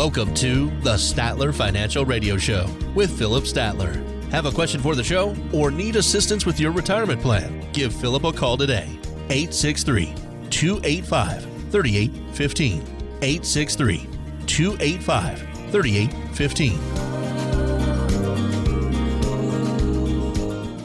Welcome to the Statler Financial Radio Show with Phillip Stattler. Have a question for the show or need assistance with your retirement plan? Give Phillip a call today. 863-285-3815. 863-285-3815.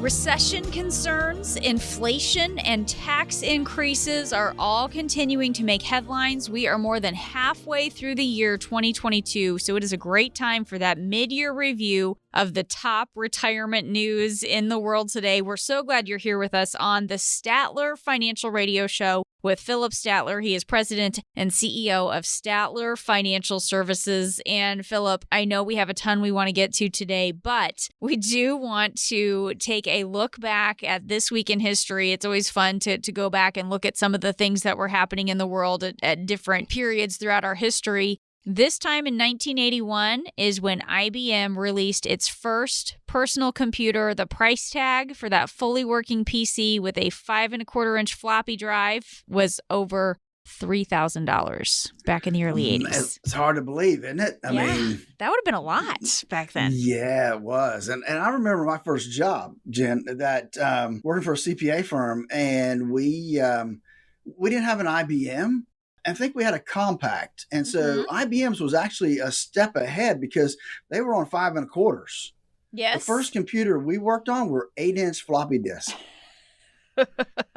Recession concerns, inflation, and tax increases are all continuing to make headlines. We are more than halfway through the year 2022, so it is a great time for that mid-year review of the top retirement news in the world today. We're so glad you're here with us on the Statler Financial Radio Show with Phillip Stattler. He is president and CEO of Statler Financial Services. And Phillip, I know we have a ton we want to get to today, but we do want to take a look back at this week in history. It's always fun to go back and look at some of the things that were happening in the world at different periods throughout our history. This time in 1981 is when IBM released its first personal computer. The price tag for that fully working PC with a 5.25-inch floppy drive was over $3,000 back in the early 80s. It's hard to believe, isn't it? I mean, that would have been a lot back then. Yeah, it was. And I remember my first job, Jen, that working for a CPA firm, and we didn't have an IBM. I think we had a compact. And so IBM's was actually a step ahead because they were on 5.25s. Yes. The first computer we worked on were 8-inch floppy disks.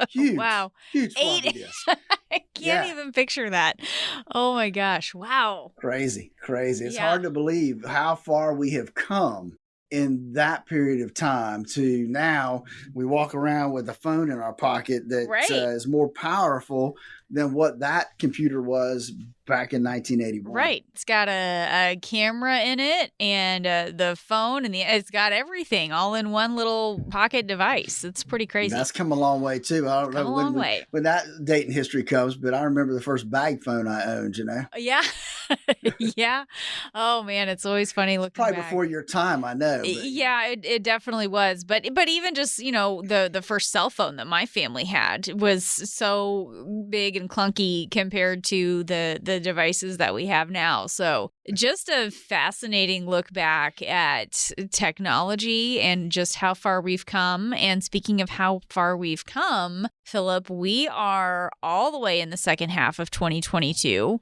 Huge. Wow. Huge floppy disks. I can't even picture that. Oh my gosh. Wow. Crazy. It's hard to believe how far we have come in that period of time to now we walk around with a phone in our pocket that is more powerful than what that computer was back in 1981. Right. It's got a camera in it and the phone and it's got everything all in one little pocket device. It's pretty crazy. That's come a long way too. I don't know when that date in history comes, but I remember the first bag phone I owned, you know? Yeah. Yeah. Oh man, it's always funny looking Probably back. Before your time, I know. But. Yeah, it definitely was. But even just, the first cell phone that my family had was so big and clunky compared to the devices that we have now. So just a fascinating look back at technology and just how far we've come. And speaking of how far we've come, Phillip, we are all the way in the second half of 2022.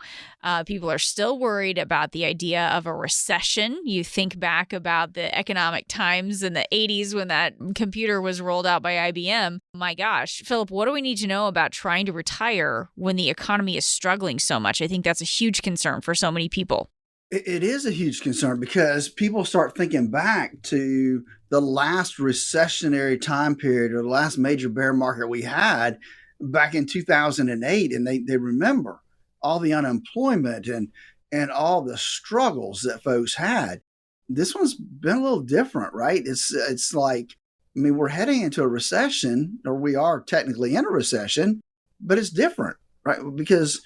People are still worried about the idea of a recession. You think back about the economic times in the 80s when that computer was rolled out by IBM. My gosh, Phillip, what do we need to know about trying to retire when the economy is struggling so much? I think that's a huge concern for so many people. It is a huge concern because people start thinking back to the last recessionary time period or the last major bear market we had back in 2008, and they remember all the unemployment and all the struggles that folks had. This one's been a little different, right? It's like, I mean, we're heading into a recession, or we are technically in a recession, but it's different, right? Because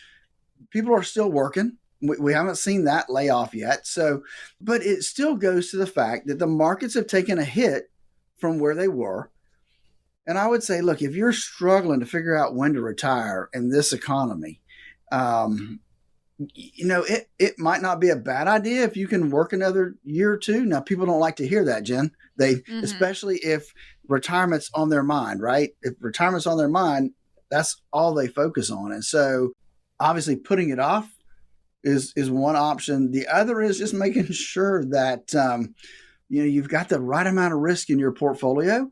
people are still working. We haven't seen that layoff yet. So, but it still goes to the fact that the markets have taken a hit from where they were. And I would say, look, if you're struggling to figure out when to retire in this economy, it might not be a bad idea if you can work another year or two. Now, people don't like to hear that, Jen. Especially if retirement's on their mind, right? If retirement's on their mind, that's all they focus on. And so obviously putting it off is one option. The other is just making sure that, you've got the right amount of risk in your portfolio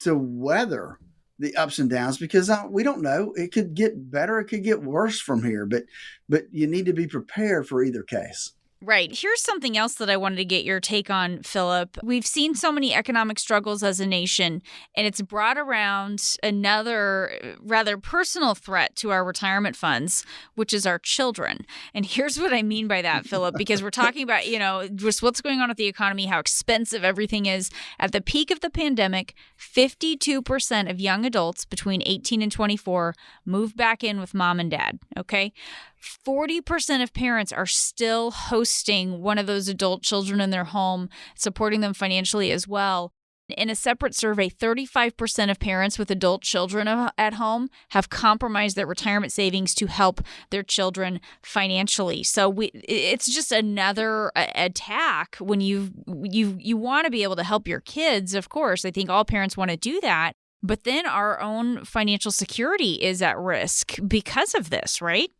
to weather the ups and downs, because we don't know. It could get better. It could get worse from here, but you need to be prepared for either case. Right. Here's something else that I wanted to get your take on, Phillip. We've seen so many economic struggles as a nation, and it's brought around another rather personal threat to our retirement funds, which is our children. And here's what I mean by that, Phillip, because we're talking about, just what's going on with the economy, how expensive everything is. At the peak of the pandemic, 52% of young adults between 18 and 24 moved back in with mom and dad. Okay. 40% of parents are still hosting one of those adult children in their home, supporting them financially as well. In a separate survey, 35% of parents with adult children at home have compromised their retirement savings to help their children financially. So it's just another attack when you want to be able to help your kids. Of course, I think all parents want to do that. But then our own financial security is at risk because of this, right?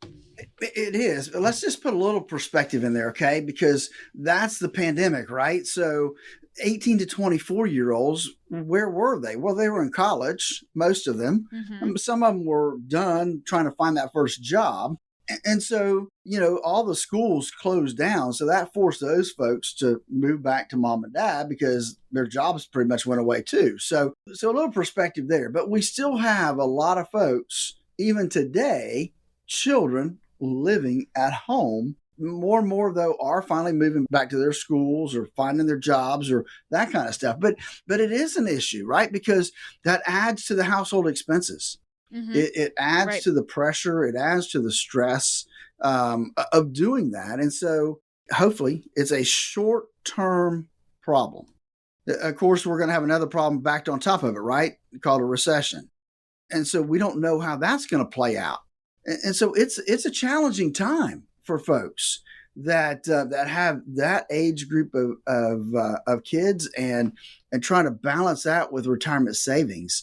It is. Let's just put a little perspective in there, okay? Because that's the pandemic, right? So 18 to 24-year-olds, where were they? Well, they were in college, most of them. Mm-hmm. Some of them were done trying to find that first job. And so, all the schools closed down. So that forced those folks to move back to mom and dad because their jobs pretty much went away too. So a little perspective there. But we still have a lot of folks, even today, children living at home. More and more, though, are finally moving back to their schools or finding their jobs or that kind of stuff. But it is an issue, right? Because that adds to the household expenses. Mm-hmm. It adds to the pressure. It adds to the stress of doing that. And so hopefully it's a short-term problem. Of course, we're going to have another problem backed on top of it, right? Called a recession. And so we don't know how that's going to play out. And so it's a challenging time for folks that have that age group of kids and trying to balance that with retirement savings.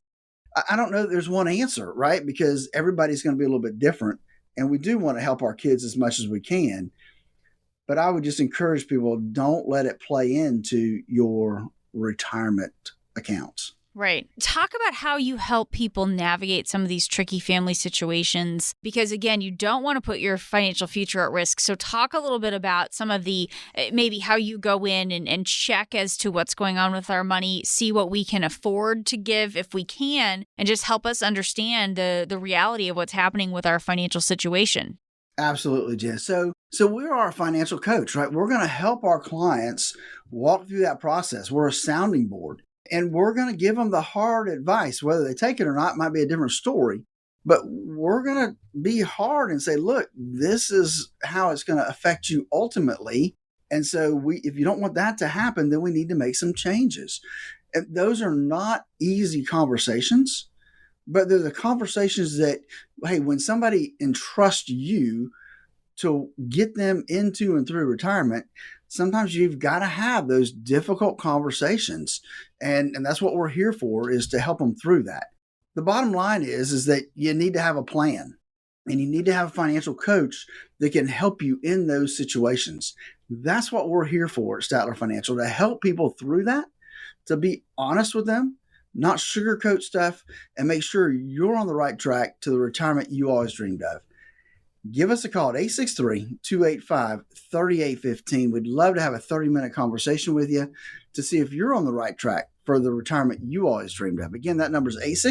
I don't know that there's one answer, right? Because everybody's going to be a little bit different, and we do want to help our kids as much as we can. But I would just encourage people, don't let it play into your retirement accounts. Right. Talk about how you help people navigate some of these tricky family situations, because again, you don't want to put your financial future at risk. So talk a little bit about some of the, maybe how you go in and check as to what's going on with our money, see what we can afford to give if we can, and just help us understand the reality of what's happening with our financial situation. Absolutely, Jen. So we're our financial coach, right? We're going to help our clients walk through that process. We're a sounding board. And we're going to give them the hard advice. Whether they take it or not might be a different story. But we're going to be hard and say, look, this is how it's going to affect you ultimately. And so if you don't want that to happen, then we need to make some changes. And those are not easy conversations, but they're the conversations that, hey, when somebody entrusts you to get them into and through retirement, sometimes you've got to have those difficult conversations. And that's what we're here for, is to help them through that. The bottom line is that you need to have a plan, and you need to have a financial coach that can help you in those situations. That's what we're here for at Statler Financial, to help people through that, to be honest with them, not sugarcoat stuff, and make sure you're on the right track to the retirement you always dreamed of. Give us a call at 863-285-3815. We'd love to have a 30-minute conversation with you to see if you're on the right track for the retirement you always dreamed of. Again, that number is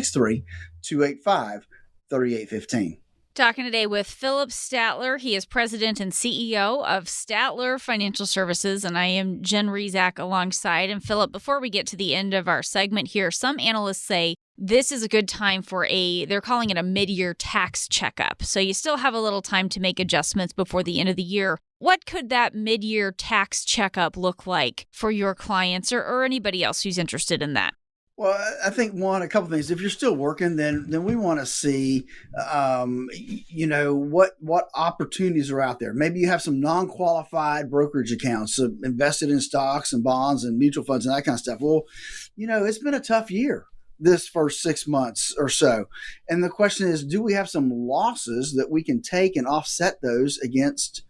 863-285-3815. Talking today with Phillip Stattler. He is president and CEO of Statler Financial Services, and I am Jen Rezac alongside. And Phillip, before we get to the end of our segment here, some analysts say this is a good time for they're calling it a mid-year tax checkup. So you still have a little time to make adjustments before the end of the year. What could that mid-year tax checkup look like for your clients or anybody else who's interested in that? Well, I think a couple things. If you're still working, then we want to see, what opportunities are out there. Maybe you have some non-qualified brokerage accounts invested in stocks and bonds and mutual funds and that kind of stuff. Well, it's been a tough year this first 6 months or so. And the question is, do we have some losses that we can take and offset those against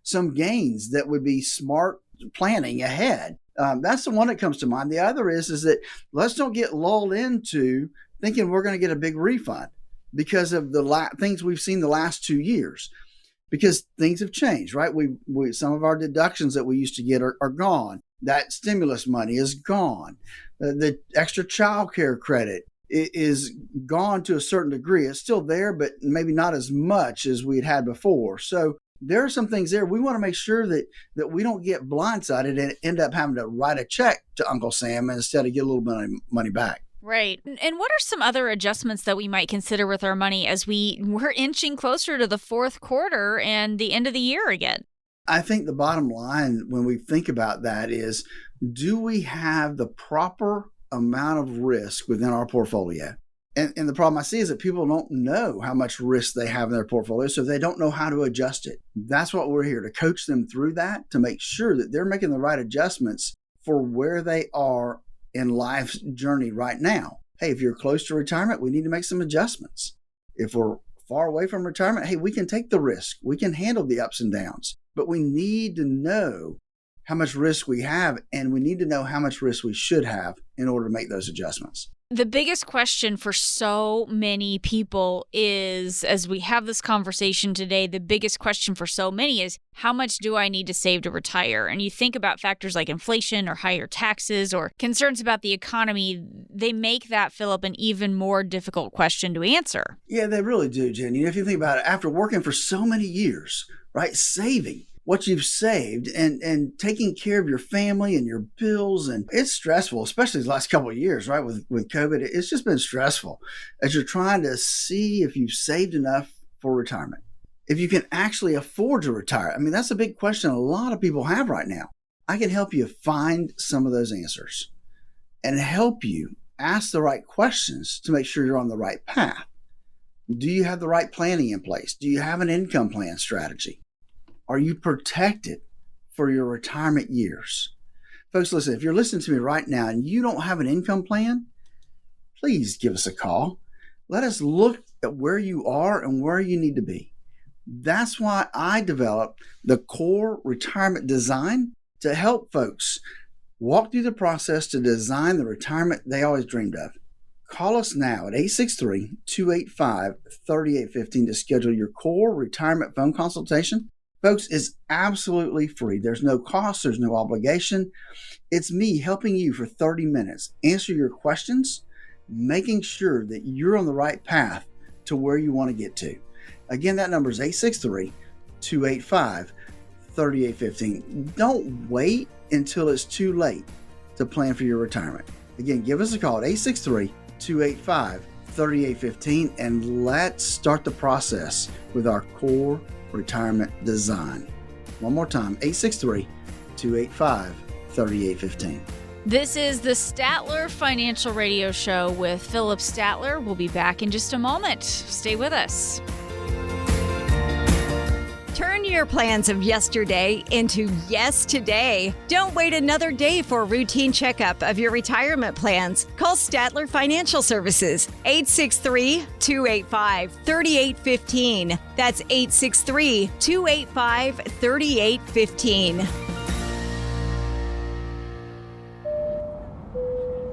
some gains that would be smart planning ahead? That's the one that comes to mind. The other is that let's don't get lulled into thinking we're going to get a big refund because of the things we've seen the last 2 years, because things have changed, right? We some of our deductions that we used to get are gone. That stimulus money is gone. The extra child care credit is gone to a certain degree. It's still there, but maybe not as much as we'd had before. So there are some things there. We want to make sure that we don't get blindsided and end up having to write a check to Uncle Sam instead of get a little bit of money back. Right. And what are some other adjustments that we might consider with our money as we're inching closer to the fourth quarter and the end of the year again? I think the bottom line when we think about that is, do we have the proper amount of risk within our portfolio. And the problem I see is that people don't know how much risk they have in their portfolio, so they don't know how to adjust it. That's what we're here to coach them through that, to make sure that they're making the right adjustments for where they are in life's journey right now. Hey, if you're close to retirement, we need to make some adjustments. If we're far away from retirement, hey, we can take the risk. We can handle the ups and downs, but we need to know how much risk we have, and we need to know how much risk we should have in order to make those adjustments. The biggest question for so many people is, as we have this conversation today, the biggest question for so many is, how much do I need to save to retire? And you think about factors like inflation or higher taxes or concerns about the economy, they make that, Phillip, an even more difficult question to answer. Yeah, they really do, Jen. If you think about it, after working for so many years, right, saving what you've saved and taking care of your family and your bills. And it's stressful, especially the last couple of years, right? With COVID, it's just been stressful as you're trying to see if you've saved enough for retirement, if you can actually afford to retire. I mean, that's a big question a lot of people have right now. I can help you find some of those answers and help you ask the right questions to make sure you're on the right path. Do you have the right planning in place? Do you have an income plan strategy? Are you protected for your retirement years? Folks, listen, if you're listening to me right now and you don't have an income plan, please give us a call. Let us look at where you are and where you need to be. That's why I developed the Core Retirement Design to help folks walk through the process to design the retirement they always dreamed of. Call us now at 863-285-3815 to schedule your Core Retirement Phone Consultation. Folks, it's absolutely free. There's no cost. There's no obligation. It's me helping you for 30 minutes, answer your questions, making sure that you're on the right path to where you want to get to. Again, that number is 863-285-3815. Don't wait until it's too late to plan for your retirement. Again, give us a call at 863-285-3815 and let's start the process with our Core Retirement Design. One more time, 863-285-3815. This is the Statler Financial Radio Show with Phillip Stattler. We'll be back in just a moment. Stay with us. Turn your plans of yesterday into yes today. Don't wait another day for a routine checkup of your retirement plans. Call Statler Financial Services, 863-285-3815. That's 863-285-3815.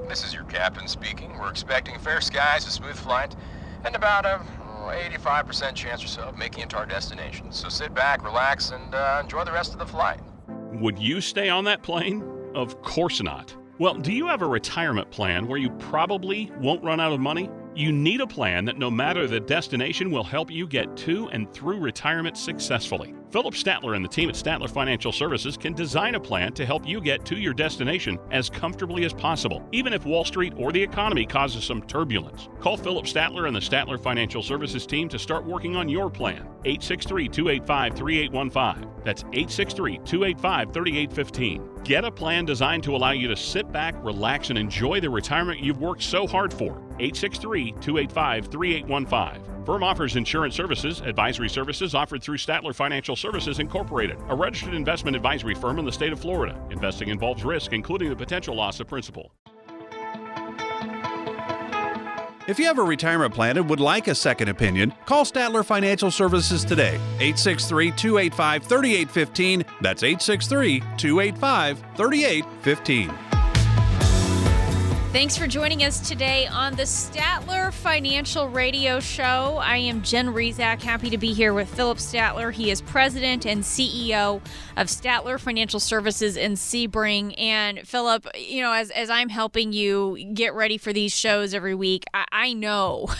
This is your captain speaking. We're expecting fair skies, a smooth flight, and about a 85% chance or so of making it to our destination. So sit back, relax, and enjoy the rest of the flight. Would you stay on that plane? Of course not. Well, do you have a retirement plan where you probably won't run out of money? You need a plan that no matter the destination will help you get to and through retirement successfully. Phillip Stattler and the team at Statler Financial Services can design a plan to help you get to your destination as comfortably as possible, even if Wall Street or the economy causes some turbulence. Call Phillip Stattler and the Statler Financial Services team to start working on your plan. 863-285-3815. That's 863-285-3815. Get a plan designed to allow you to sit back, relax, and enjoy the retirement you've worked so hard for. 863-285-3815. Firm offers insurance services, advisory services offered through Statler Financial Services Incorporated, a registered investment advisory firm in the state of Florida. Investing involves risk, including the potential loss of principal. If you have a retirement plan and would like a second opinion, call Statler Financial Services today. 863-285-3815. That's 863-285-3815. Thanks for joining us today on the Statler Financial Radio Show. I am Jen Rezac, happy to be here with Phillip Stattler. He is president and CEO of Statler Financial Services in Sebring. And Phillip, as I'm helping you get ready for these shows every week, I know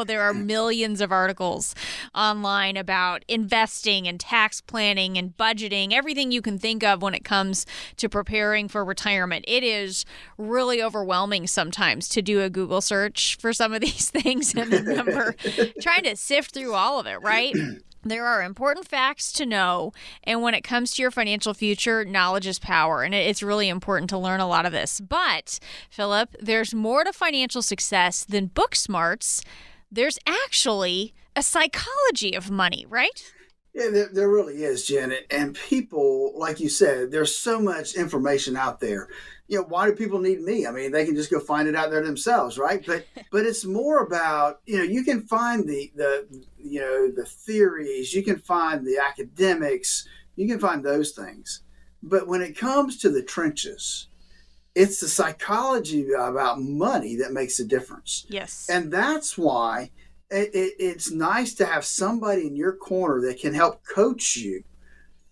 there are millions of articles online about investing and tax planning and budgeting, everything you can think of when it comes to preparing for retirement. It is really overwhelming sometimes to do a Google search for some of these things and remember trying to sift through all of it, right? There are important facts to know, and when it comes to your financial future, knowledge is power, and it's really important to learn a lot of this. But, Phillip, there's more to financial success than book smarts. There's actually a psychology of money, right? Yeah, there really is, Janet. And people, like you said, there's so much information out there. Why do people need me? I mean, they can just go find it out there themselves, right? But it's more about, you can find the theories, you can find the academics, you can find those things. But when it comes to the trenches, it's the psychology about money that makes a difference. Yes. And that's why it's nice to have somebody in your corner that can help coach you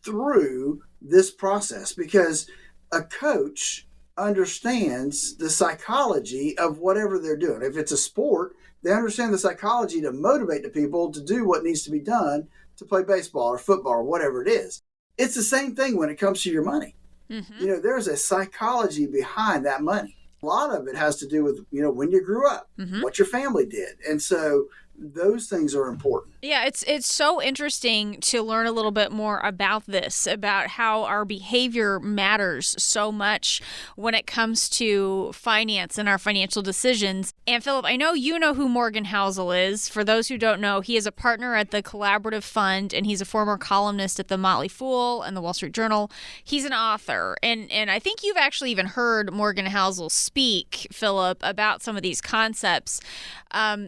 through this process, because a coach understands the psychology of whatever they're doing. If it's a sport, they understand the psychology to motivate the people to do what needs to be done to play baseball or football or whatever it is. It's the same thing when it comes to your money. Mm-hmm. There's a psychology behind that money. A lot of it has to do with, when you grew up, mm-hmm. what your family did. And so those things are important. Yeah, it's so interesting to learn a little bit more about this, about how our behavior matters so much when it comes to finance and our financial decisions. And Phillip, I know you know who Morgan Housel is. For those who don't know, he is a partner at the Collaborative Fund, and he's a former columnist at the Motley Fool and the Wall Street Journal. He's an author, and I think you've actually even heard Morgan Housel speak, Phillip, about some of these concepts.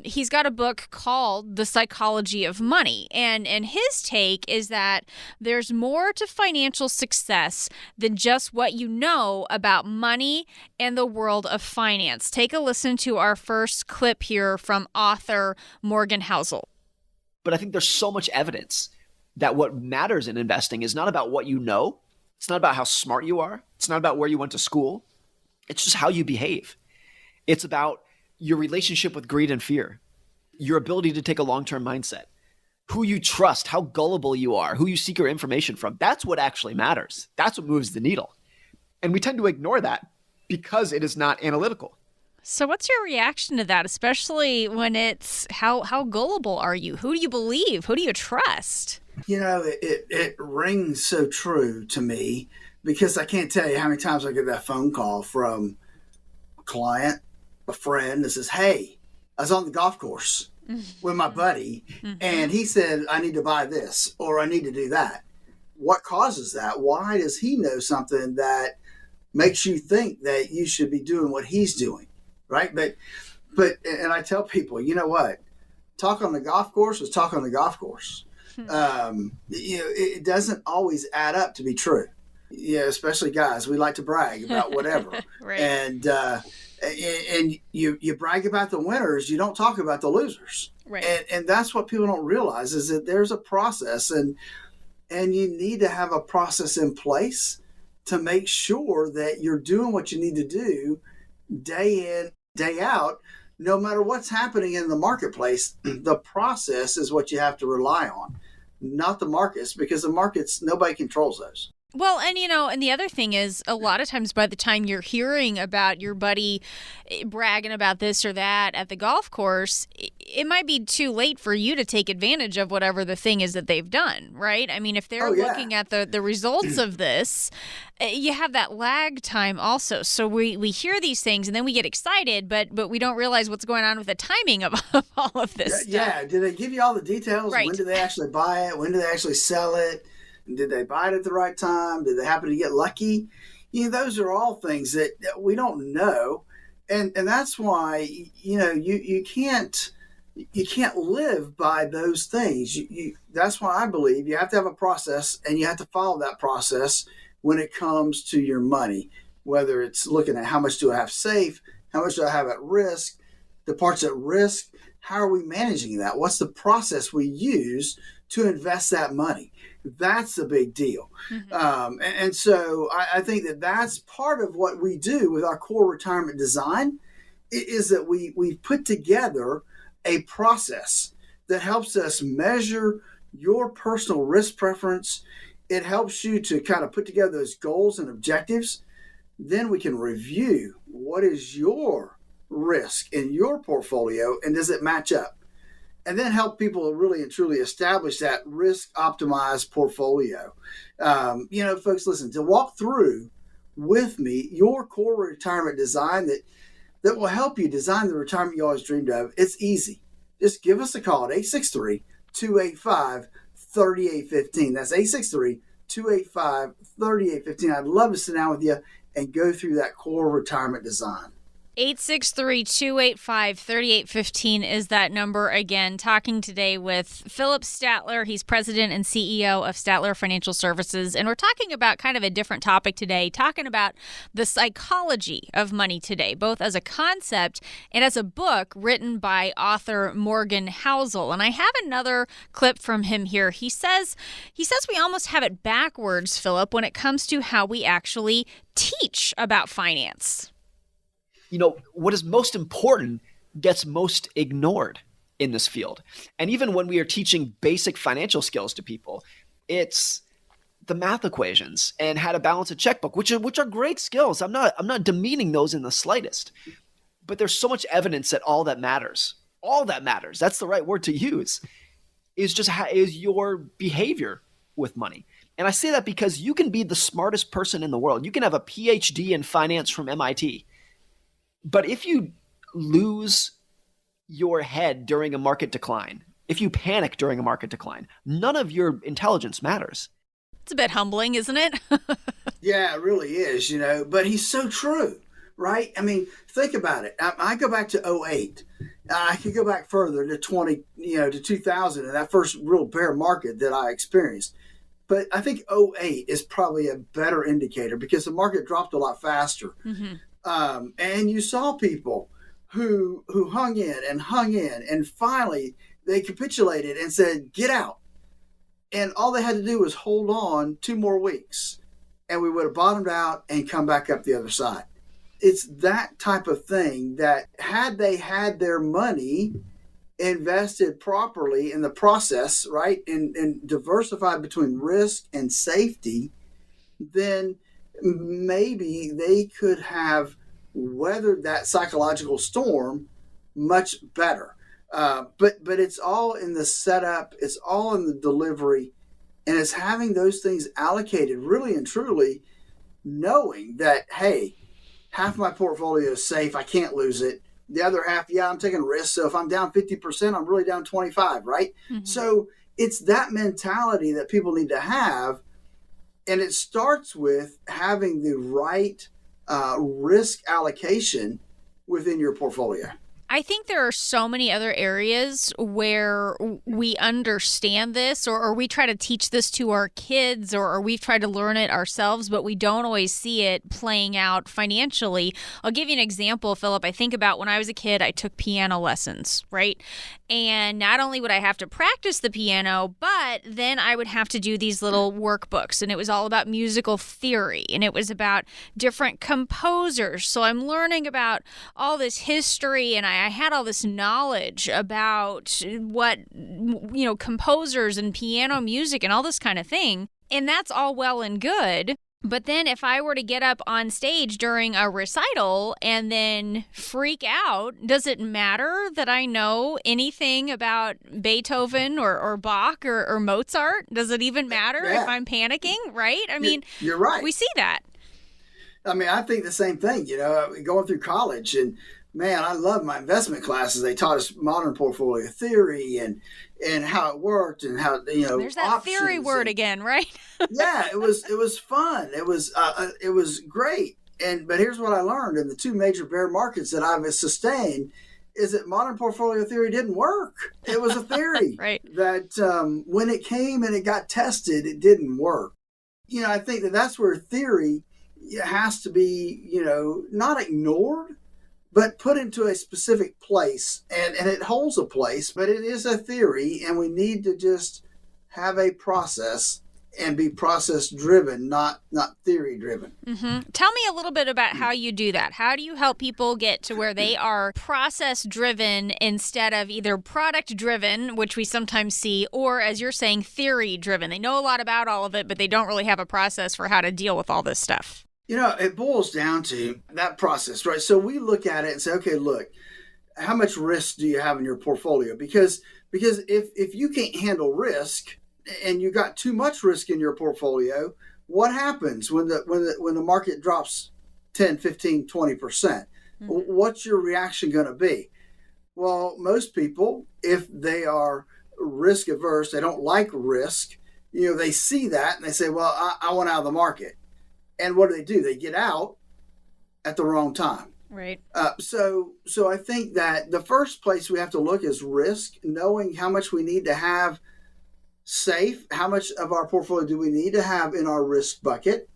He's got a book called The Psychology of Money, and his take is that there's more to financial success than just what you know about money and the world of finance. Take a listen to our first clip here from author Morgan Housel. But I think there's so much evidence that what matters in investing is not about what you know. It's not about how smart you are. It's not about where you went to school. It's just how you behave. It's about your relationship with greed and fear, your ability to take a long-term mindset, who you trust, how gullible you are, who you seek your information from. That's what actually matters. That's what moves the needle. And we tend to ignore that because it is not analytical. So what's your reaction to that, especially when it's how gullible are you? Who do you believe? Who do you trust? It rings so true to me, because I can't tell you how many times I get that phone call from a client, a friend that says, hey, I was on the golf course with my buddy, and he said, I need to buy this or I need to do that. What causes that? Why does he know something that makes you think that you should be doing what he's doing? Right. But and I tell people, you know what? Talk on the golf course is talk on the golf course. It doesn't always add up to be true. Especially guys, we like to brag about whatever. Right. And you brag about the winners, you don't talk about the losers. Right. And that's what people don't realize, is that there's a process, and you need to have a process in place to make sure that you're doing what you need to do day in, day out, no matter what's happening in the marketplace. The process is what you have to rely on, not the markets, because the markets, nobody controls those. Well, and the other thing is, a lot of times by the time you're hearing about your buddy bragging about this or that at the golf course, it might be too late for you to take advantage of whatever the thing is that they've done, right? I mean, if they're looking at the results of this, you have that lag time also. So we hear these things and then we get excited, but we don't realize what's going on with the timing of all of this stuff. Yeah, do they give you all the details? Right. When do they actually buy it? When do they actually sell it? Did they buy it at the right time? Did they happen to get lucky? Those are all things that we don't know. And that's why, you can't live by those things. That's why I believe you have to have a process, and you have to follow that process when it comes to your money, whether it's looking at how much do I have safe, how much do I have at risk, the parts at risk, how are we managing that? What's the process we use to invest that money? That's a big deal. Mm-hmm. And so I think that that's part of what we do with our core retirement design, is that we've put together a process that helps us measure your personal risk preference. It helps you to kind of put together those goals and objectives. Then we can review what is your risk in your portfolio, and does it match up? and then help people really and truly establish that risk optimized portfolio. Folks, listen, to walk through with me your core retirement design that will help you design the retirement you always dreamed of. It's easy. Just give us a call at 863-285-3815. That's 863-285-3815. I'd love to sit down with you and go through that core retirement design. 863-285-3815 is that number again. Talking today with Phillip Stattler. He's president and CEO of Statler Financial Services. And we're talking about kind of a different topic today, talking about the psychology of money today, both as a concept and as a book written by author Morgan Housel. And I have another clip from him here. He says we almost have it backwards, Phillip, when it comes to how we actually teach about finance. What is most important gets most ignored in this field. And even when we are teaching basic financial skills to people, it's the math equations and how to balance a checkbook, which are great skills. I'm not demeaning those in the slightest. But there's so much evidence that all that matters, that's the right word to use, is your behavior with money. And I say that because you can be the smartest person in the world. You can have a PhD in finance from MIT. But if you lose your head during a market decline, if you panic during a market decline, none of your intelligence matters. It's a bit humbling, isn't it? Yeah, it really is, but he's so true, right? I mean, think about it. I go back to 2008. I could go back further to 2000 and that first real bear market that I experienced. But I think 2008 is probably a better indicator because the market dropped a lot faster. Mm-hmm. And you saw people who hung in, and finally they capitulated and said, get out. And all they had to do was hold on 2 more weeks, and we would have bottomed out and come back up the other side. It's that type of thing that had they had their money invested properly in the process, right, and diversified between risk and safety, then maybe they could have weathered that psychological storm much better. But it's all in the setup, it's all in the delivery, and it's having those things allocated really and truly, knowing that, hey, half my portfolio is safe, I can't lose it. The other half, I'm taking risks. So if I'm down 50%, I'm really down 25, right? Mm-hmm. So it's that mentality that people need to have. And it starts with having the right risk allocation within your portfolio. I think there are so many other areas where we understand this or we try to teach this to our kids or we've tried to learn it ourselves, but we don't always see it playing out financially. I'll give you an example, Phillip. I think about when I was a kid, I took piano lessons, right? And not only would I have to practice the piano, but then I would have to do these little workbooks. And it was all about musical theory. And it was about different composers. So I'm learning about all this history, and I had all this knowledge about what, composers and piano music and all this kind of thing. And that's all well and good. But then if I were to get up on stage during a recital and then freak out, does it matter that I know anything about Beethoven or Bach or Mozart? Does it even matter if I'm panicking, right? I mean, you're right. We see that. I mean, I think the same thing, going through college, and man, I love my investment classes. They taught us modern portfolio theory and how it worked and how, there's that theory word again, right? Yeah, it was fun. It was great. But here's what I learned in the 2 major bear markets that I've sustained is that modern portfolio theory didn't work. It was a theory right. That when it came and it got tested, it didn't work. I think that's where theory has to be, not ignored, but put into a specific place, and it holds a place, but it is a theory, and we need to just have a process and be process driven, not theory driven. Mm-hmm. Tell me a little bit about how you do that. How do you help people get to where they are process driven instead of either product driven, which we sometimes see, or as you're saying, theory driven? They know a lot about all of it, but they don't really have a process for how to deal with all this stuff. It boils down to that process, right? So we look at it and say, okay, look, how much risk do you have in your portfolio? Because if you can't handle risk and you got too much risk in your portfolio, what happens when the market drops 10, 15, 20%? What's your reaction going to be? Well, most people, if they are risk averse, they don't like risk, they see that and they say, well, I want out of the market. And what do? They get out at the wrong time. Right. So I think that the first place we have to look is risk, knowing how much we need to have safe, how much of our portfolio do we need to have in our risk bucket,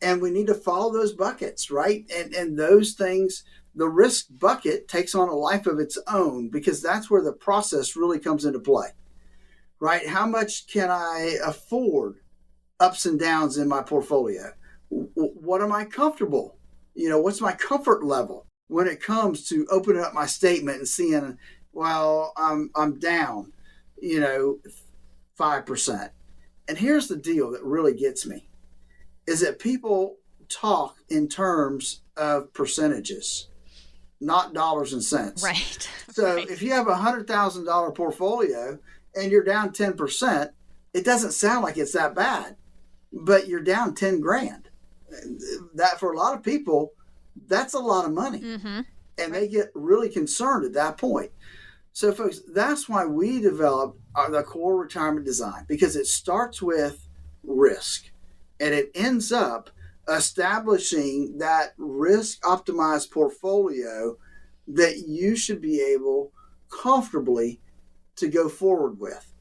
and we need to follow those buckets, right? And those things, the risk bucket takes on a life of its own, because that's where the process really comes into play, right? How much can I afford ups and downs in my portfolio? What am I comfortable? What's my comfort level when it comes to opening up my statement and seeing, well, I'm down, 5%. And here's the deal that really gets me, is that people talk in terms of percentages, not dollars and cents. Right. So right. If you have a $100,000 portfolio and you're down 10%, it doesn't sound like it's that bad, but you're down 10 grand. That, for a lot of people, that's a lot of money. Mm-hmm. And they get really concerned at that point. So, folks, that's why we developed the core retirement design, because it starts with risk and it ends up establishing that risk optimized portfolio that you should be able comfortably to go forward with.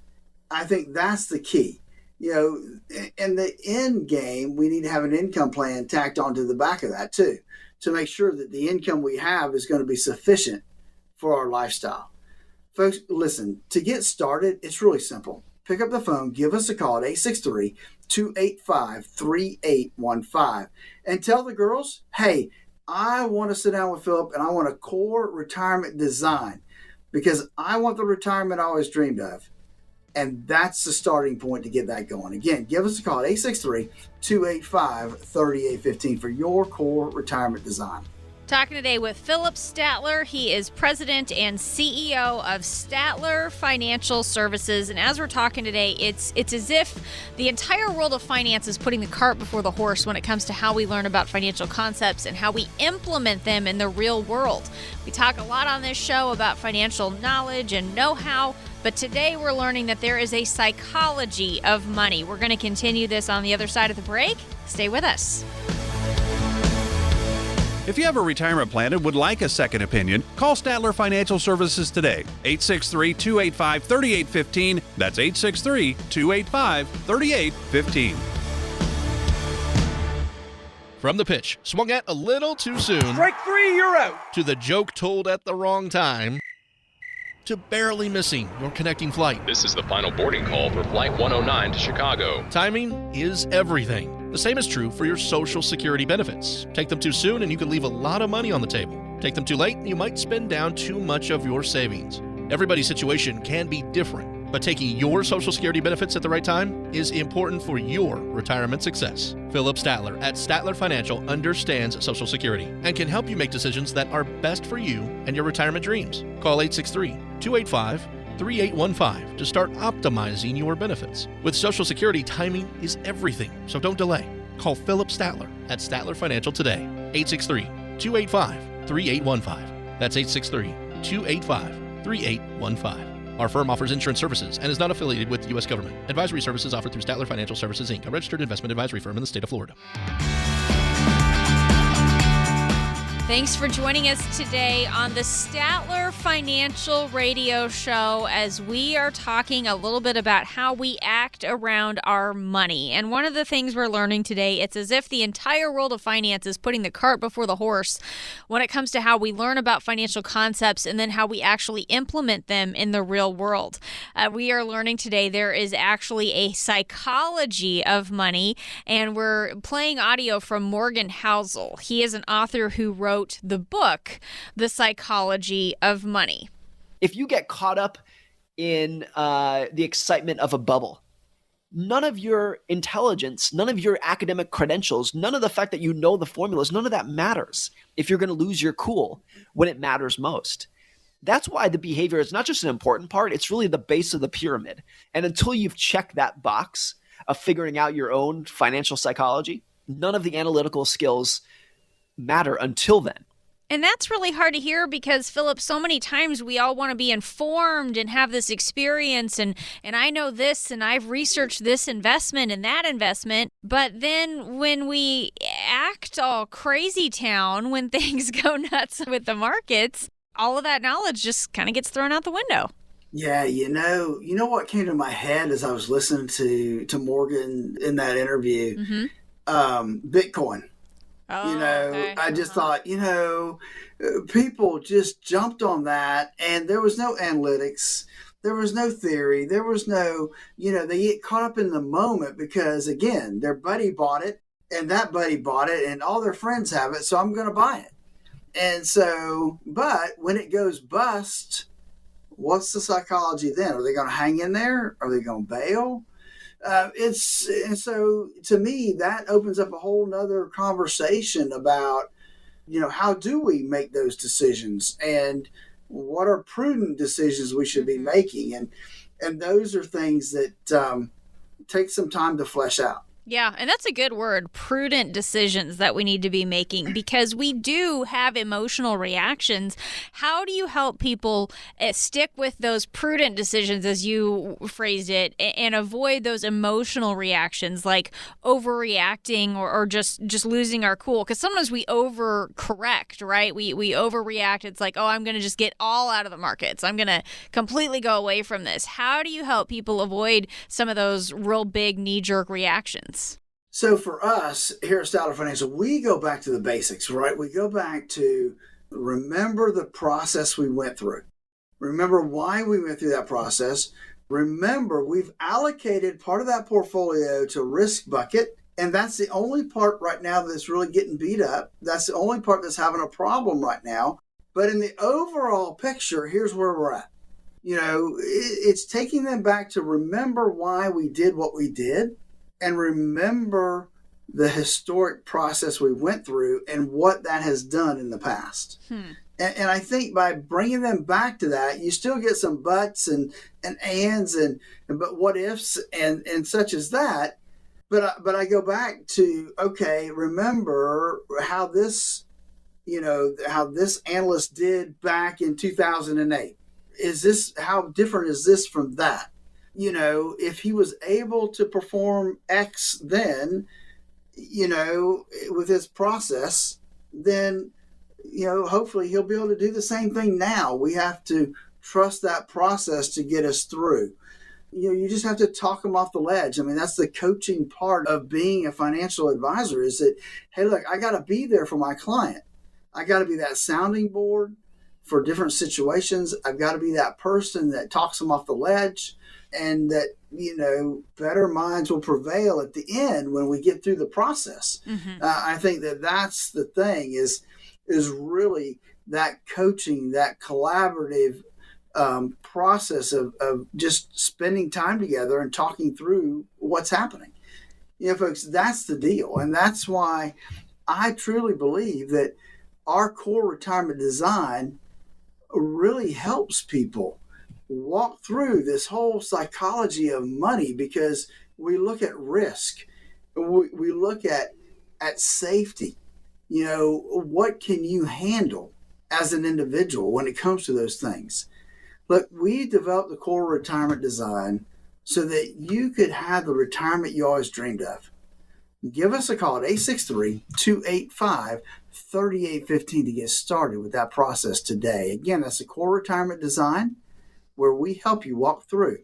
I think that's the key. In the end game, we need to have an income plan tacked onto the back of that too, to make sure that the income we have is going to be sufficient for our lifestyle. Folks, listen, to get started, it's really simple. Pick up the phone, give us a call at 863-285-3815, and tell the girls, hey, I want to sit down with Phillip and I want a core retirement design, because I want the retirement I always dreamed of. And that's the starting point to get that going. Again, give us a call at 863-285-3815 for your core retirement design. Talking today with Phillip Stattler. He is president and CEO of Statler Financial Services. And as we're talking today, it's as if the entire world of finance is putting the cart before the horse when it comes to how we learn about financial concepts and how we implement them in the real world. We talk a lot on this show about financial knowledge and know-how, but today we're learning that there is a psychology of money. We're going to continue this on the other side of the break. Stay with us. If you have a retirement plan and would like a second opinion, call Statler Financial Services today. 863-285-3815. That's 863-285-3815. From the pitch, swung at a little too soon. Strike three, you're out. To the joke told at the wrong time. To barely missing your connecting flight. This is the final boarding call for Flight 109 to Chicago. Timing is everything. The same is true for your Social Security benefits. Take them too soon and you can leave a lot of money on the table. Take them too late and you might spend down too much of your savings. Everybody's situation can be different, but taking your Social Security benefits at the right time is important for your retirement success. Phillip Stattler at Statler Financial understands Social Security and can help you make decisions that are best for you and your retirement dreams. Call 863-285-3815 to start optimizing your benefits. With Social Security, timing is everything, so don't delay. Call Phillip Stattler at Statler Financial today. 863-285-3815. That's 863-285-3815. Our firm offers insurance services and is not affiliated with the U.S. government. Advisory services offered through Statler Financial Services, Inc., a registered investment advisory firm in the state of Florida. Thanks for joining us today on the Statler Financial Radio Show as we are talking a little bit about how we act around our money. And one of the things we're learning today, it's as if the entire world of finance is putting the cart before the horse when it comes to how we learn about financial concepts and then how we actually implement them in the real world. We are learning today there is actually a psychology of money, and we're playing audio from Morgan Housel. He is an author who wrote the book, The Psychology of Money. If you get caught up in the excitement of a bubble, none of your intelligence, none of your academic credentials, none of the fact that you know the formulas, none of that matters if you're going to lose your cool when it matters most. That's why the behavior is not just an important part, it's really the base of the pyramid. And until you've checked that box of figuring out your own financial psychology, none of the analytical skills matter until then. And that's really hard to hear because, Phillip, so many times we all want to be informed and have this experience and I know this and I've researched this investment and that investment. But then when we act all crazy town, when things go nuts with the markets, all of that knowledge just kind of gets thrown out the window. Yeah, you know what came to my head as I was listening to Morgan in that interview? Bitcoin. Oh, okay. I just thought, people just jumped on that and there was no analytics. There was no theory. There was no, they get caught up in the moment because, again, their buddy bought it and that buddy bought it and all their friends have it, so I'm going to buy it. And so, but when it goes bust, what's the psychology then? Are they going to hang in there? Are they going to bail? And so to me, that opens up a whole nother conversation about, how do we make those decisions and what are prudent decisions we should be making? And those are things that take some time to flesh out. Yeah, and that's a good word, prudent decisions that we need to be making because we do have emotional reactions. How do you help people stick with those prudent decisions, as you phrased it, and avoid those emotional reactions like overreacting or just losing our cool? Because sometimes we overcorrect, right? We overreact. It's like, I'm going to just get all out of the markets. I'm going to completely go away from this. How do you help people avoid some of those real big knee-jerk reactions? So for us here at Statler Financial, we go back to the basics, right? We go back to remember the process we went through. Remember why we went through that process. Remember, we've allocated part of that portfolio to risk bucket, and that's the only part right now that's really getting beat up. That's the only part that's having a problem right now. But in the overall picture, here's where we're at. It's taking them back to remember why we did what we did. And remember the historic process we went through and what that has done in the past. And I think by bringing them back to that, you still get some buts and ands but what ifs and such as that. But I go back to, okay, remember how this analyst did back in 2008. How different is this from that? If he was able to perform X then, with his process, then, hopefully he'll be able to do the same thing now. We have to trust that process to get us through. You just have to talk them off the ledge. I mean, that's the coaching part of being a financial advisor is that, hey, look, I got to be there for my client. I got to be that sounding board for different situations. I've got to be that person that talks them off the ledge. And that, better minds will prevail at the end when we get through the process. I think that's the thing is really that coaching, that collaborative process of just spending time together and talking through what's happening. Folks, that's the deal. And that's why I truly believe that our core retirement design really helps people walk through this whole psychology of money because we look at risk, we look at safety. What can you handle as an individual when it comes to those things? Look, we developed the core retirement design so that you could have the retirement you always dreamed of. Give us a call at 863-285-3815 to get started with that process today. Again, that's the core retirement design, where we help you walk through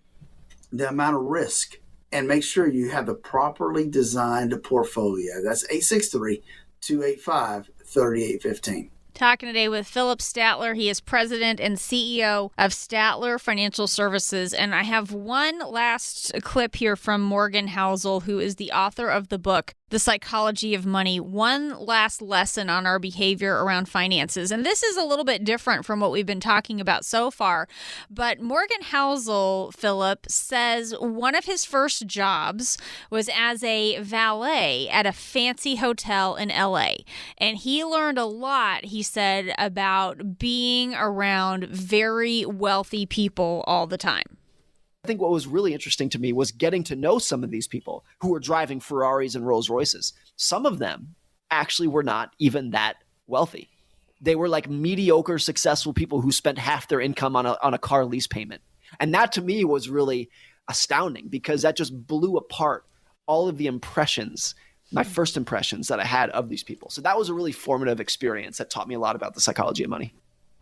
the amount of risk and make sure you have the properly designed portfolio. That's 863-285-3815. Talking today with Phillip Stattler. He is president and CEO of Statler Financial Services. And I have one last clip here from Morgan Housel, who is the author of the book, The Psychology of Money, one last lesson on our behavior around finances. And this is a little bit different from what we've been talking about so far. But Morgan Housel, Phillip, says one of his first jobs was as a valet at a fancy hotel in LA. And he learned a lot, he said, about being around very wealthy people all the time. I think what was really interesting to me was getting to know some of these people who were driving Ferraris and Rolls Royces. Some of them actually were not even that wealthy. They were like mediocre, successful people who spent half their income on a car lease payment. And that to me was really astounding because that just blew apart all of the impressions, my first impressions that I had of these people. So that was a really formative experience that taught me a lot about the psychology of money.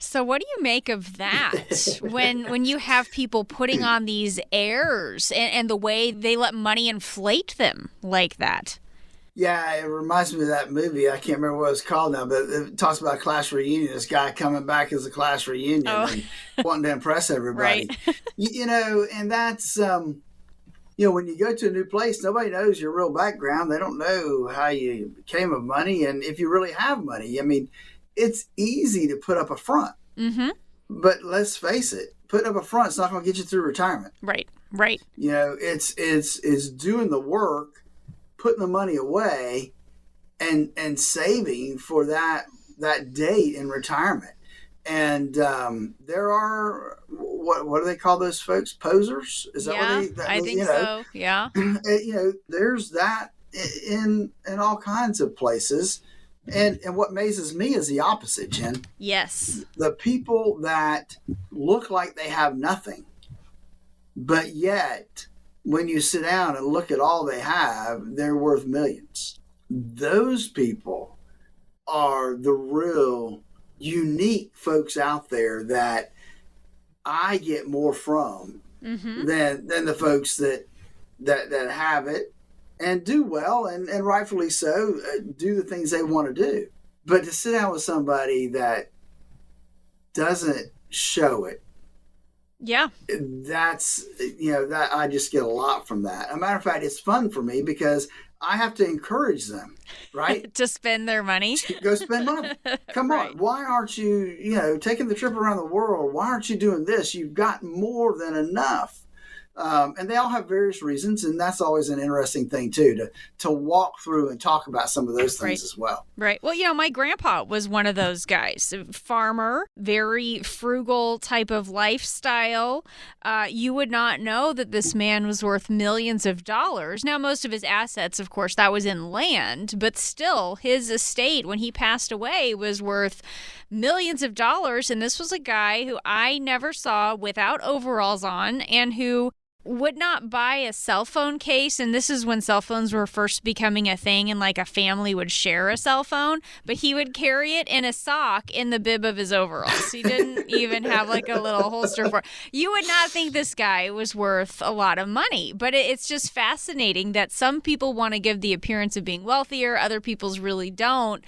So what do you make of that when you have people putting on these airs and the way they let money inflate them like that? Yeah, it reminds me of that movie. I can't remember what it's called now, but it talks about a class reunion. This guy coming back as a class reunion and wanting to impress everybody. Right. And that's, when you go to a new place, nobody knows your real background. They don't know how you became of money and if you really have money. I mean, it's easy to put up a front, but let's face it, putting up a front is not going to get you through retirement. Right. It's doing the work, putting the money away, and saving for that date in retirement. And there are what do they call those folks? Posers? Is that what I think so. Yeah. There's that in all kinds of places. And what amazes me is the opposite, Jen. Yes. The people that look like they have nothing, but yet when you sit down and look at all they have, they're worth millions. Those people are the real unique folks out there that I get more from than the folks that have it and do well, and rightfully so, do the things they want to do. But to sit down with somebody that doesn't show it, that's, that I just get a lot from that. As a matter of fact, it's fun for me because I have to encourage them, right? To spend their money. Go spend money. Come on. Why aren't you, taking the trip around the world? Why aren't you doing this? You've got more than enough. And they all have various reasons, and that's always an interesting thing too, to walk through and talk about some of those things as well. Right. Well, my grandpa was one of those guys, farmer, very frugal type of lifestyle. You would not know that this man was worth millions of dollars. Now, most of his assets, of course, that was in land, but still his estate when he passed away was worth millions of dollars. And this was a guy who I never saw without overalls on and who would not buy a cell phone case. And this is when cell phones were first becoming a thing and like a family would share a cell phone, but he would carry it in a sock in the bib of his overalls. He didn't even have like a little holster for it. You would not think this guy was worth a lot of money, but it's just fascinating that some people want to give the appearance of being wealthier, other people's really don't.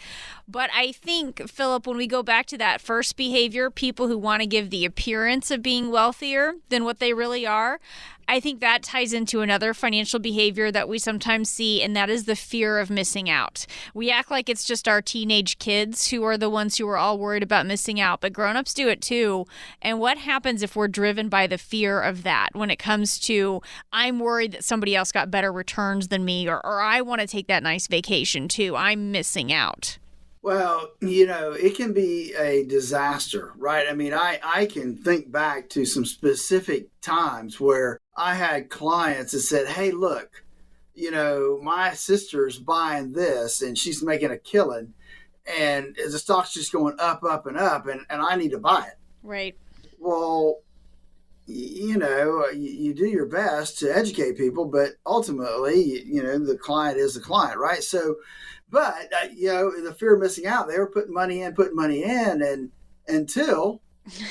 But I think, Phillip, when we go back to that first behavior, people who want to give the appearance of being wealthier than what they really are, I think that ties into another financial behavior that we sometimes see, and that is the fear of missing out. We act like it's just our teenage kids who are the ones who are all worried about missing out, but grown-ups do it too. And what happens if we're driven by the fear of that when it comes to, I'm worried that somebody else got better returns than me, or I want to take that nice vacation too. I'm missing out. Well, it can be a disaster, right? I mean, I can think back to some specific times where I had clients that said, hey, look, my sister's buying this and she's making a killing and the stock's just going up, up, and up, and I need to buy it. Right. Well, you do your best to educate people, but ultimately, the client is the client, right? So, but, the fear of missing out, they were putting money in, and until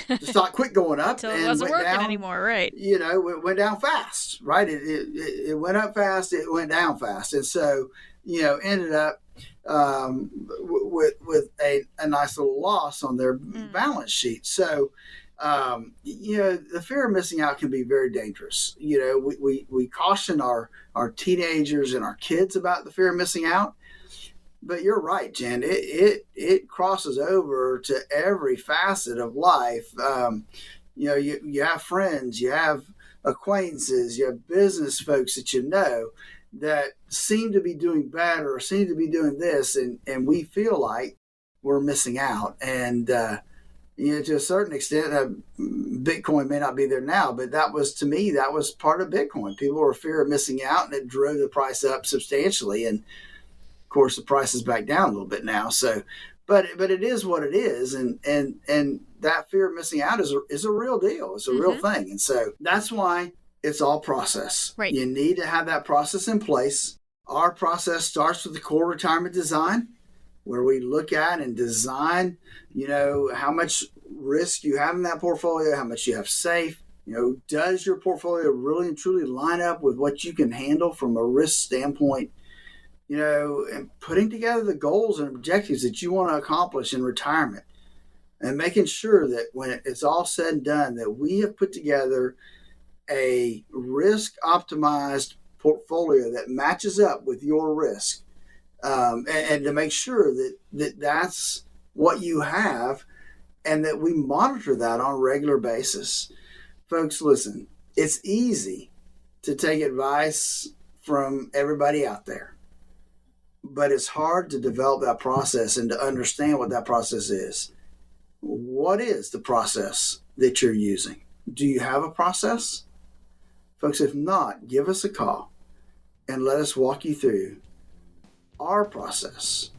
the stock quit going up until and it wasn't working down, anymore, right? It went down fast, right? It went up fast, it went down fast. And so, ended up with a nice little loss on their balance sheet. So, The fear of missing out can be very dangerous. We caution our teenagers and our kids about the fear of missing out. But you're right, Jen. It crosses over to every facet of life. You have friends, you have acquaintances, you have business folks that that seem to be doing better or seem to be doing this, and we feel like we're missing out. And to a certain extent, Bitcoin may not be there now, but to me, that was part of Bitcoin. People were fear of missing out, and it drove the price up substantially. And of course, the price is back down a little bit now. So, but it is what it is, and that fear of missing out is a real deal. It's a real thing, and so that's why it's all process. Right. You need to have that process in place. Our process starts with the core retirement design, where we look at and design, how much risk you have in that portfolio, how much you have safe. Does your portfolio really and truly line up with what you can handle from a risk standpoint? And putting together the goals and objectives that you want to accomplish in retirement, and making sure that when it's all said and done, that we have put together a risk optimized portfolio that matches up with your risk. And to make sure that that's what you have, and that we monitor that on a regular basis. Folks, listen, it's easy to take advice from everybody out there, but it's hard to develop that process and to understand what that process is. What is the process that you're using? Do you have a process? Folks, if not, give us a call and let us walk you through our process,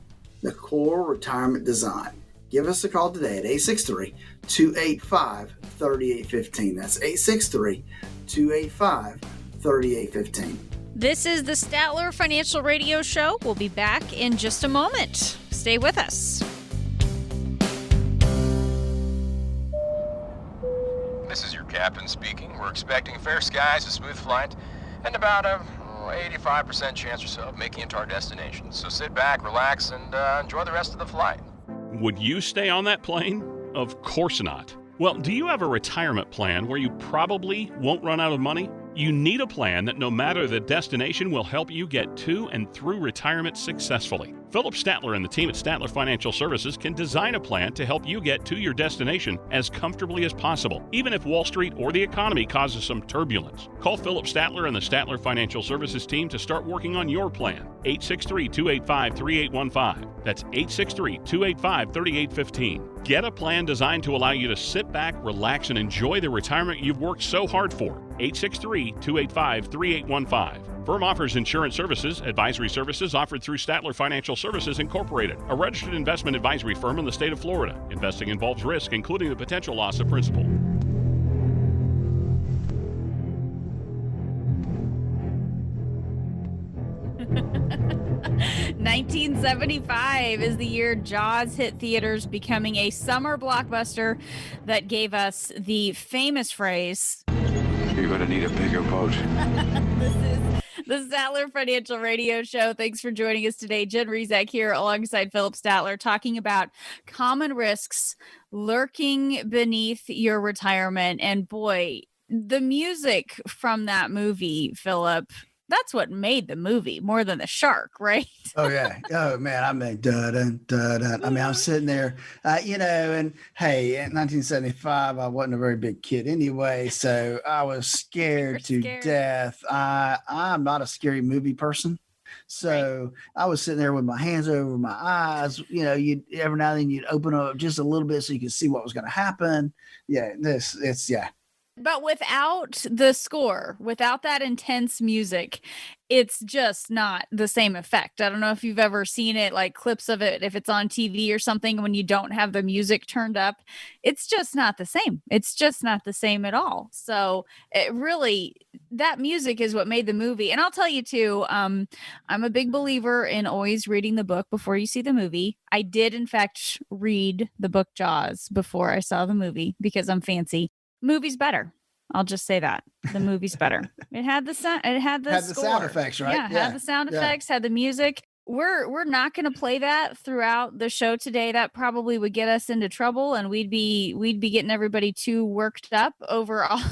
the core retirement design. Give us a call today at 863-285-3815. That's 863-285-3815. This is the Statler Financial Radio Show. We'll be back in just a moment. Stay with us. This is your captain speaking. We're expecting fair skies, a smooth flight, and about a 85% chance or so of making it to our destination. So sit back, relax, and enjoy the rest of the flight. Would you stay on that plane? Of course not. Well, do you have a retirement plan where you probably won't run out of money? You need a plan that no matter the destination will help you get to and through retirement successfully. Phillip Stattler and the team at Statler Financial Services can design a plan to help you get to your destination as comfortably as possible, even if Wall Street or the economy causes some turbulence. Call Phillip Stattler and the Statler Financial Services team to start working on your plan. 863-285-3815. That's 863-285-3815. Get a plan designed to allow you to sit back, relax, and enjoy the retirement you've worked so hard for. 863-285-3815. Firm offers insurance services, advisory services offered through Statler Financial Services Incorporated, a registered investment advisory firm in the state of Florida. Investing involves risk, including the potential loss of principal. 1975 is the year Jaws hit theaters, becoming a summer blockbuster that gave us the famous phrase, "You're going to need a bigger boat." This is the Statler Financial Radio Show. Thanks for joining us today. Jen Rizak here alongside Phillip Stattler, talking about common risks lurking beneath your retirement. And boy, the music from that movie, Phillip, that's what made the movie more than the shark, right? Oh, yeah. Oh, man. I mean, I mean, I'm sitting there, and hey, in 1975, I wasn't a very big kid anyway, so I was scared to death. I'm not a scary movie person. So I was sitting there with my hands over my eyes. You'd every now and then you'd open up just a little bit so you could see what was going to happen. Yeah, yeah. But without the score, without that intense music, it's just not the same effect. I don't know if you've ever seen it, like clips of it, if it's on TV or something, when you don't have the music turned up, it's just not the same. It's just not the same at all. So it really, that music is what made the movie. And I'll tell you too, I'm a big believer in always reading the book before you see the movie. I did, in fact, read the book Jaws before I saw the movie because I'm fancy. Movie's better. I'll just say that the movie's better. It had the sound. It had the score. Sound effects, right? Yeah, had the sound effects. Had the music. We're not going to play that throughout the show today. That probably would get us into trouble, and we'd be getting everybody too worked up over all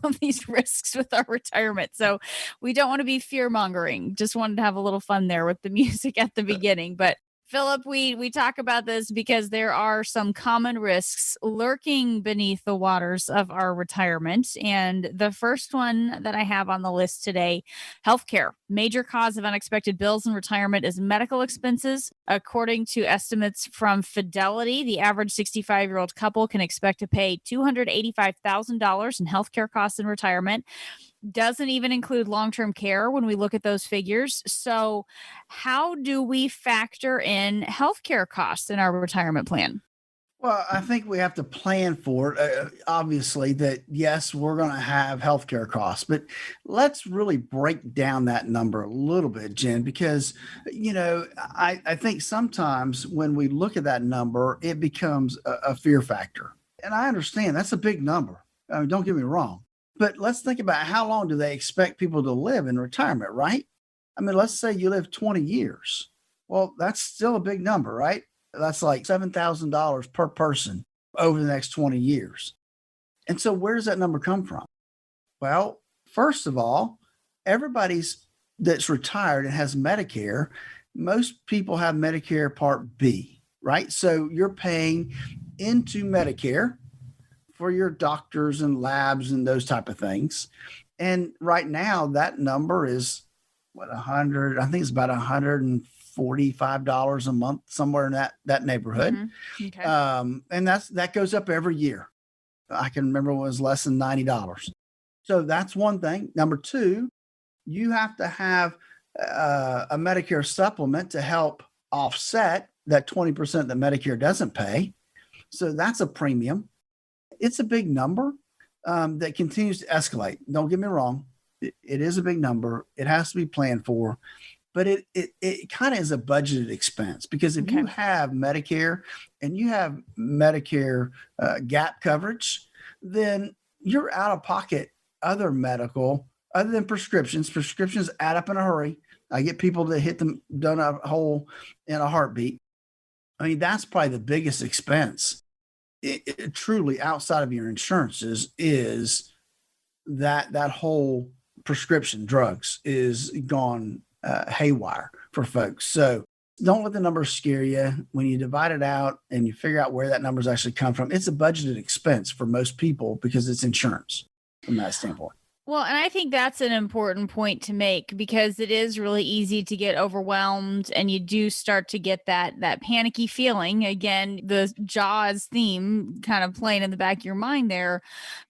of these risks with our retirement. So we don't want to be fear mongering. Just wanted to have a little fun there with the music at the beginning. But Philip, we talk about this because there are some common risks lurking beneath the waters of our retirement. And the first one that I have on the list today, healthcare. Major cause of unexpected bills in retirement is medical expenses. According to estimates from Fidelity, the average 65-year-old couple can expect to pay $285,000 in healthcare costs in retirement. Doesn't even include long-term care when we look at those figures. So how do we factor in healthcare costs in our retirement plan? Well, I think we have to plan for it. Obviously, that yes, we're going to have healthcare costs, but let's really break down that number a little bit, Jen, because I think sometimes when we look at that number, it becomes a fear factor, and I understand that's a big number. I mean, don't get me wrong, but let's think about how long do they expect people to live in retirement, right? I mean, let's say you live 20 years. Well, that's still a big number, right? That's like $7,000 per person over the next 20 years. And so where does that number come from? Well, first of all, everybody's that's retired and has Medicare, most people have Medicare Part B, right? So you're paying into Medicare for your doctors and labs and those type of things. And right now that number is I think it's about $145 a month, somewhere in that neighborhood. Mm-hmm. Okay. And that goes up every year. I can remember when it was less than $90. So that's one thing. Number two, you have to have a Medicare supplement to help offset that 20% that Medicare doesn't pay. So that's a premium. It's a big number that continues to escalate. Don't get me wrong. It is a big number. It has to be planned for. But it kind of is a budgeted expense, because if you have Medicare and you have Medicare gap coverage, then you're out of pocket other medical, other than prescriptions. Prescriptions add up in a hurry. I get people that hit the donut hole in a heartbeat. I mean, that's probably the biggest expense. It truly outside of your insurances is that whole prescription drugs is gone haywire for folks. So don't let the numbers scare you. When you divide it out and you figure out where that numbers actually come from, it's a budgeted expense for most people because it's insurance from that standpoint. Well, and I think that's an important point to make, because it is really easy to get overwhelmed, and you do start to get that panicky feeling. Again, the Jaws theme kind of playing in the back of your mind there.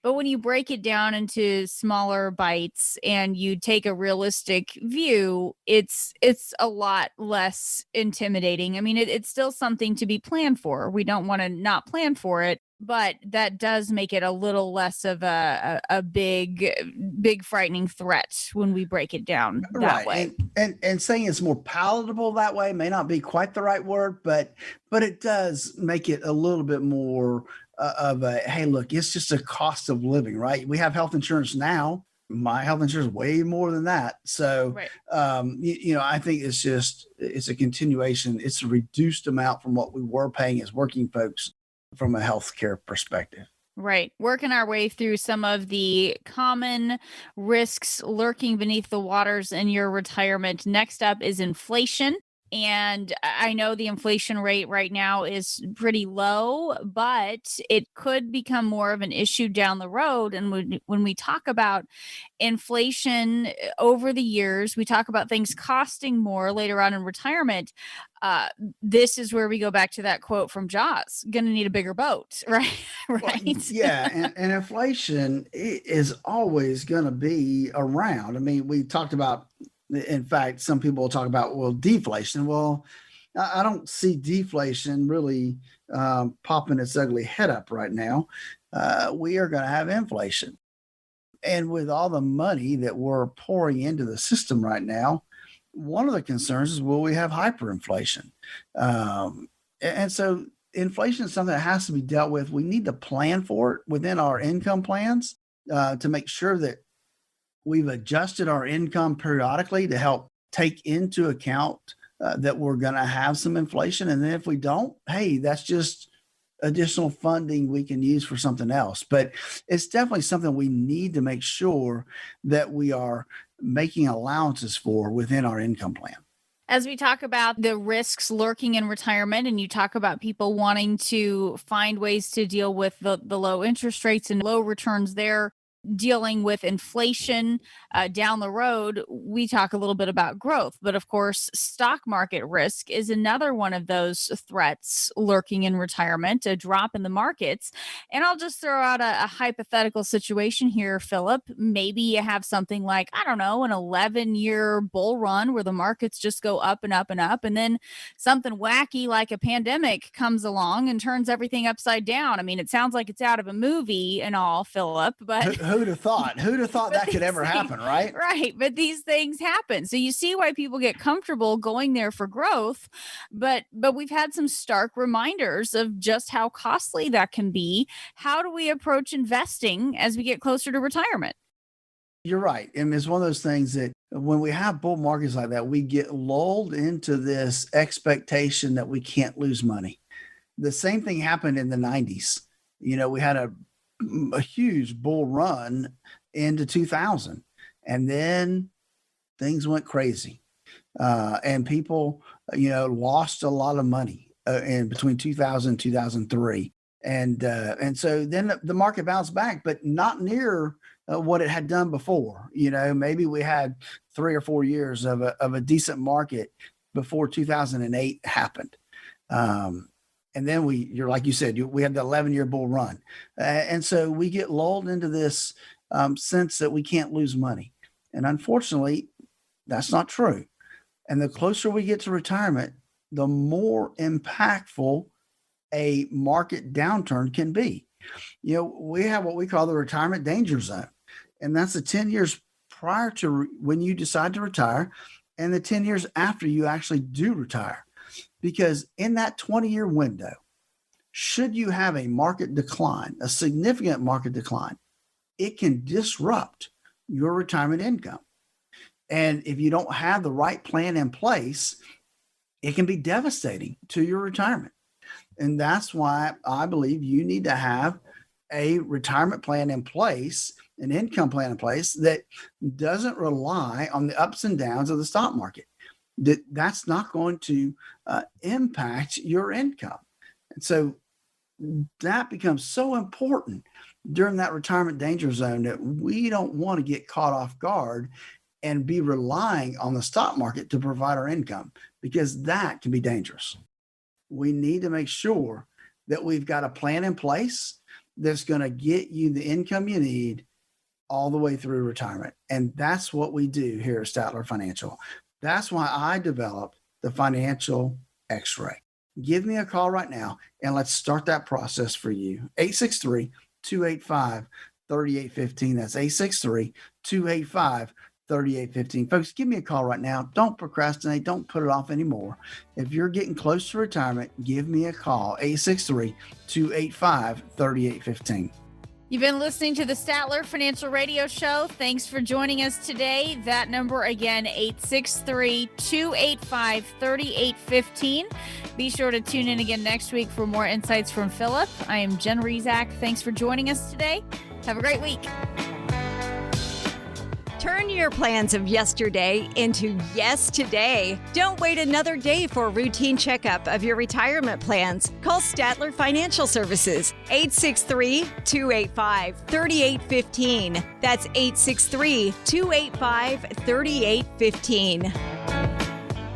But when you break it down into smaller bites and you take a realistic view, it's a lot less intimidating. I mean, it's still something to be planned for. We don't want to not plan for it, but that does make it a little less of a big frightening threat when we break it down that way. And saying it's more palatable that way may not be quite the right word, but it does make it a little bit more of a, hey, look, it's just a cost of living, right? We have health insurance now. My health insurance is way more than that. So, I think it's a continuation. It's a reduced amount from what we were paying as working folks from a healthcare perspective. Right. Working our way through some of the common risks lurking beneath the waters in your retirement. Next up is inflation. And I know the inflation rate right now is pretty low, but it could become more of an issue down the road. And when we talk about inflation over the years, we talk about things costing more later on in retirement. This is where we go back to that quote from Jaws, going to need a bigger boat, right? Right. Well, yeah. And inflation is always going to be around. I mean, we talked about, in fact, some people will talk about, deflation. Well, I don't see deflation really popping its ugly head up right now. We are going to have inflation. And with all the money that we're pouring into the system right now, one of the concerns is, will we have hyperinflation? And so inflation is something that has to be dealt with. We need to plan for it within our income plans to make sure that we've adjusted our income periodically to help take into account that we're going to have some inflation. And then if we don't, hey, that's just additional funding we can use for something else. But it's definitely something we need to make sure that we are making allowances for within our income plan. As we talk about the risks lurking in retirement, and you talk about people wanting to find ways to deal with the low interest rates and low returns there, dealing with inflation down the road, we talk a little bit about growth. But of course, stock market risk is another one of those threats lurking in retirement, a drop in the markets. And I'll just throw out a hypothetical situation here, Phillip. Maybe you have something like, I don't know, an 11-year bull run where the markets just go up and up and up. And then something wacky like a pandemic comes along and turns everything upside down. I mean, it sounds like it's out of a movie and all, Phillip, but who'd have thought? Who'd have thought that could ever happen, right? Right. But these things happen. So you see why people get comfortable going there for growth. But we've had some stark reminders of just how costly that can be. How do we approach investing as we get closer to retirement? You're right. And it's one of those things that when we have bull markets like that, we get lulled into this expectation that we can't lose money. The same thing happened in the 90s. You know, we had a huge bull run into 2000, and then things went crazy, and people, lost a lot of money in between 2000 and 2003, and so then the market bounced back, but not near what it had done before. Maybe we had 3 or 4 years of a decent market before 2008 happened. And then you're like you said, we had the 11-year bull run. And so we get lulled into this sense that we can't lose money. And unfortunately, that's not true. And the closer we get to retirement, the more impactful a market downturn can be. We have what we call the retirement danger zone. And that's the 10 years prior to when you decide to retire and the 10 years after you actually do retire. Because in that 20-year window, should you have a market decline, a significant market decline, it can disrupt your retirement income. And if you don't have the right plan in place, it can be devastating to your retirement. And that's why I believe you need to have a retirement plan in place, an income plan in place that doesn't rely on the ups and downs of the stock market. That's not going to impact your income. And so that becomes so important during that retirement danger zone that we don't want to get caught off guard and be relying on the stock market to provide our income, because that can be dangerous. We need to make sure that we've got a plan in place that's going to get you the income you need all the way through retirement. And that's what we do here at Statler Financial. That's why I developed the Financial X-ray. Give me a call right now and let's start that process for you. 863-285-3815. That's 863-285-3815. Folks, give me a call right now. Don't procrastinate. Don't put it off anymore. If you're getting close to retirement, give me a call. 863-285-3815. You've been listening to the Statler Financial Radio Show. Thanks for joining us today. That number again, 863-285-3815. Be sure to tune in again next week for more insights from Phillip. I am Jen Rezac. Thanks for joining us today. Have a great week. Turn your plans of yesterday into yes today. Don't wait another day for a routine checkup of your retirement plans. Call Statler Financial Services, 863-285-3815. That's 863-285-3815.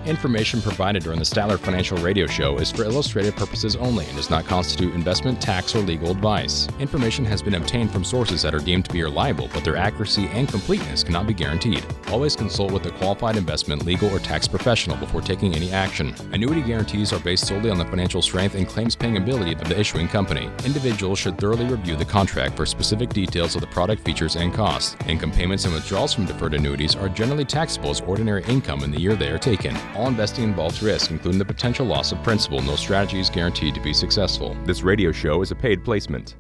Information provided during the Statler Financial Radio Show is for illustrative purposes only and does not constitute investment, tax, or legal advice. Information has been obtained from sources that are deemed to be reliable, but their accuracy and completeness cannot be guaranteed. Always consult with a qualified investment, legal, or tax professional before taking any action. Annuity guarantees are based solely on the financial strength and claims-paying ability of the issuing company. Individuals should thoroughly review the contract for specific details of the product features and costs. Income payments and withdrawals from deferred annuities are generally taxable as ordinary income in the year they are taken. All investing involves risk, including the potential loss of principal. No strategy is guaranteed to be successful. This radio show is a paid placement.